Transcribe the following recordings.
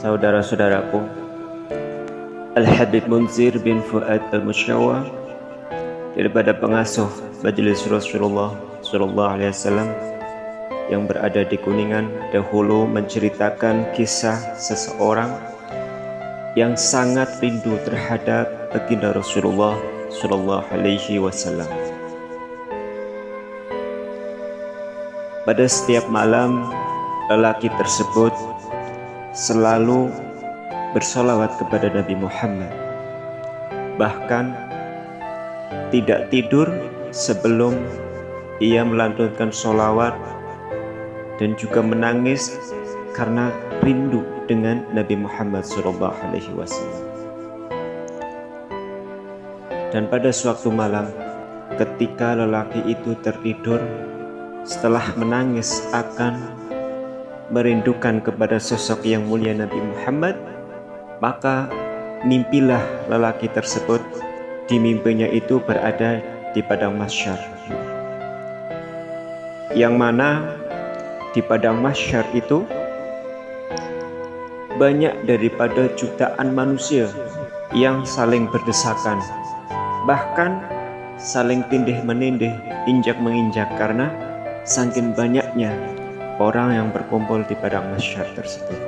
Saudara-saudaraku, Al-Habib Munzir bin Fuad Al-Musyawah daripada pengasuh Majelis Rasulullah SAW yang berada di Kuningan dahulu menceritakan kisah seseorang yang sangat rindu terhadap baginda Rasulullah SAW. Pada setiap malam, lelaki tersebut selalu bersolawat kepada Nabi Muhammad, bahkan tidak tidur sebelum ia melantunkan solawat, dan juga menangis karena rindu dengan Nabi Muhammad SAW. Dan pada suatu malam ketika lelaki itu tertidur setelah menangis akan merindukan kepada sosok yang mulia Nabi Muhammad, maka mimpilah lelaki tersebut. Di mimpinya itu berada di padang mahsyar, yang mana di padang mahsyar itu banyak daripada jutaan manusia yang saling berdesakan, bahkan saling tindih menindih, injak menginjak, karena saking banyaknya orang yang berkumpul di padang mahsyar tersebut.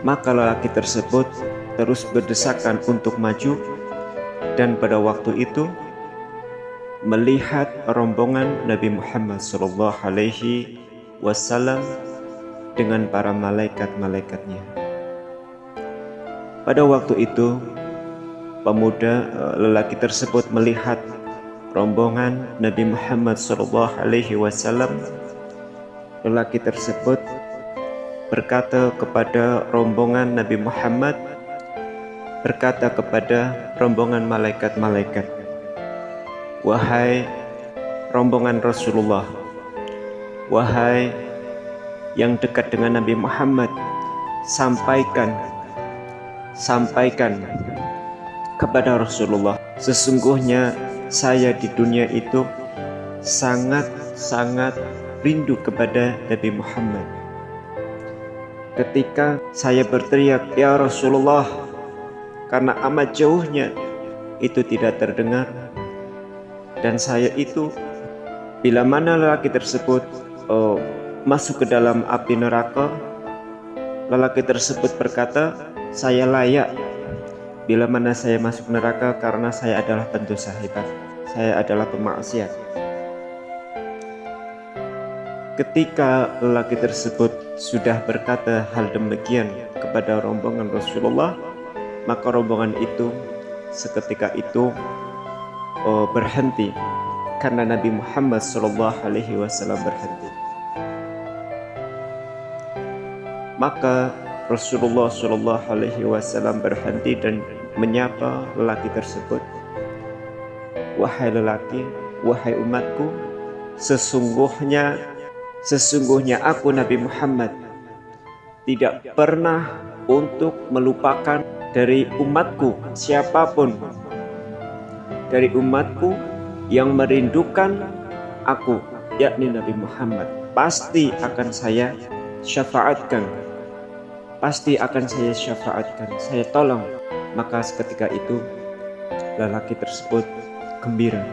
Maka lelaki tersebut terus berdesakan untuk maju, dan pada waktu itu melihat rombongan Nabi Muhammad SAW dengan para malaikat-malaikatnya. Pada waktu itu lelaki tersebut melihat rombongan Nabi Muhammad SAW. Lelaki tersebut berkata kepada rombongan Nabi Muhammad, berkata kepada rombongan malaikat-malaikat, "Wahai rombongan Rasulullah, wahai yang dekat dengan Nabi Muhammad, sampaikan kepada Rasulullah, sesungguhnya saya di dunia itu sangat rindu kepada Nabi Muhammad. Ketika saya berteriak, 'Ya Rasulullah,' karena amat jauhnya itu tidak terdengar. Dan saya itu, bila mana lelaki tersebut masuk ke dalam api neraka, lelaki tersebut berkata, 'Saya layak bila mana saya masuk neraka karena saya adalah pendosa hebat, saya adalah pemaksiat.' Ketika lelaki tersebut sudah berkata hal demikian kepada rombongan Rasulullah, maka rombongan itu seketika itu berhenti, karena Nabi Muhammad SAW berhenti. Maka Rasulullah SAW berhenti dan menyapa lelaki tersebut, "Wahai lelaki, wahai umatku, sesungguhnya aku Nabi Muhammad tidak pernah untuk melupakan dari umatku siapapun dari umatku yang merindukan aku, yakni Nabi Muhammad. Pasti akan saya syafaatkan, saya tolong." Maka seketika itu lelaki tersebut gembira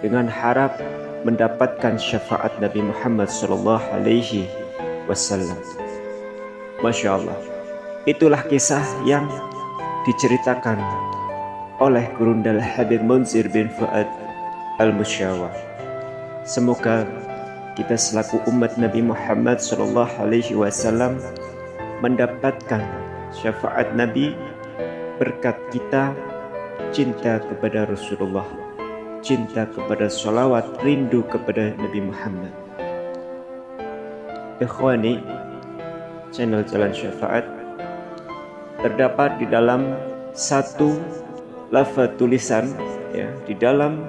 dengan harap mendapatkan syafaat Nabi Muhammad SAW. Masya Allah, itulah kisah yang diceritakan oleh Gurunda Habib Munzir bin Fuad Al-Musyawah. Semoga kita selaku umat Nabi Muhammad SAW mendapatkan syafaat Nabi berkat kita cinta kepada Rasulullah, cinta kepada salawat, rindu kepada Nabi Muhammad. Ikhwani, channel Jalan Syafaat terdapat di dalam satu lafaz tulisan, ya, di dalam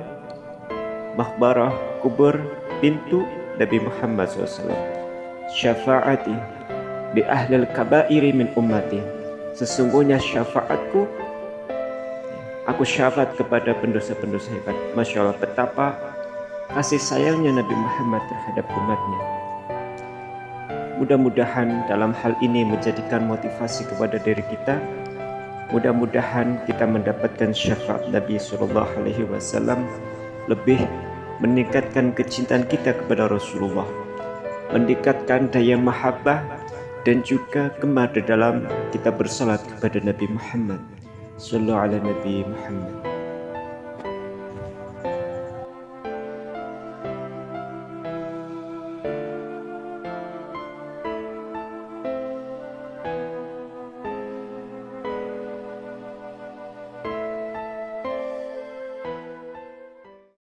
makbarah kubur pintu Nabi Muhammad SAW. Syafaati bi ahlil kabairi min ummati. Sesungguhnya syafaatku, aku syafaat kepada pendosa-pendosa hebat. Masya Allah, betapa kasih sayangnya Nabi Muhammad terhadap umatnya. Mudah-mudahan dalam hal ini menjadikan motivasi kepada diri kita. Mudah-mudahan kita mendapatkan syafaat Nabi SAW, lebih meningkatkan kecintaan kita kepada Rasulullah, meningkatkan daya mahabbah, dan juga gemar di dalam kita bersalat kepada Nabi Muhammad. Sallallahu alaihi Nabi Muhammad.